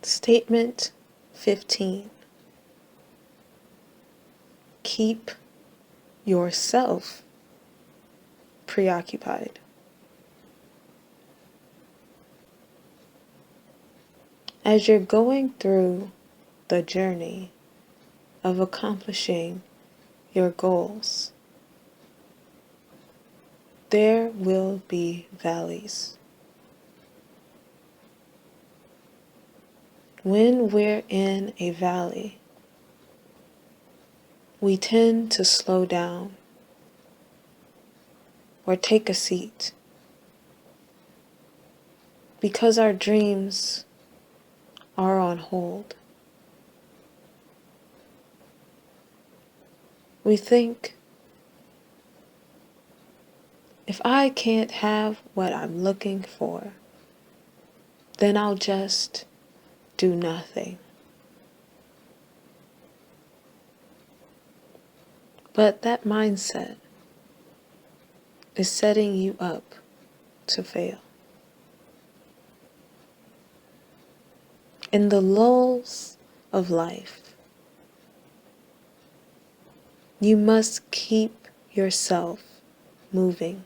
Statement 15. Keep yourself preoccupied. As you're going through the journey of accomplishing your goals, there will be valleys. When we're in a valley, we tend to slow down or take a seat because our dreams are on hold. We think, if I can't have what I'm looking for, then I'll just do nothing. But that mindset is setting you up to fail. In the lulls of life, you must keep yourself moving.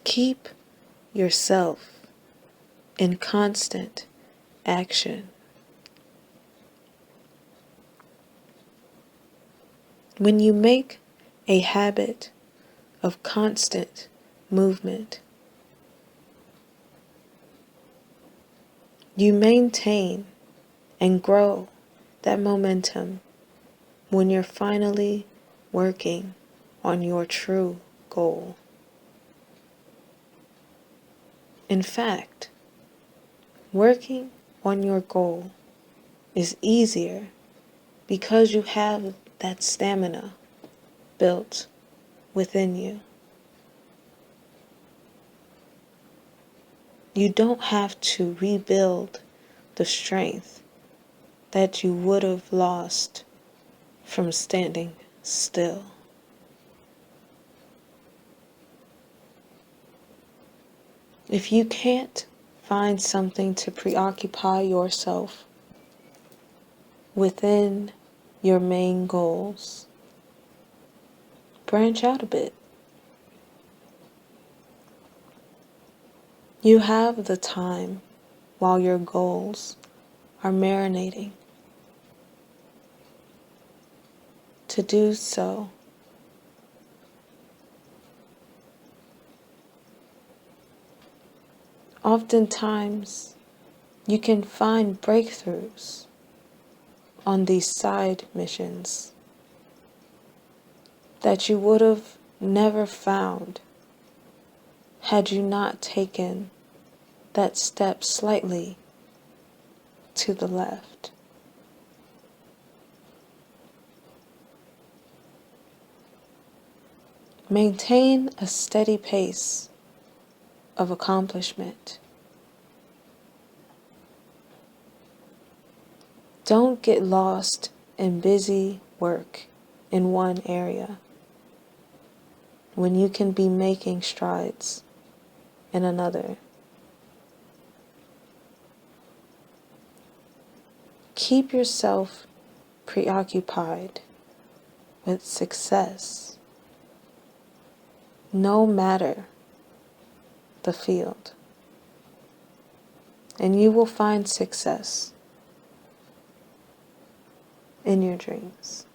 Keep yourself in constant action. When you make a habit of constant movement, you maintain and grow that momentum when you're finally working on your true goal. In fact, working on your goal is easier because you have that stamina built within you. You don't have to rebuild the strength that you would have lost from standing still. If you can't find something to preoccupy yourself within your main goals, branch out a bit. You have the time while your goals are marinating to do so. Oftentimes, you can find breakthroughs on these side missions that you would have never found had you not taken that step slightly to the left. Maintain a steady pace of accomplishment. Don't get lost in busy work in one area when you can be making strides in another. Keep yourself preoccupied with success, no matter the field, and you will find success in your dreams.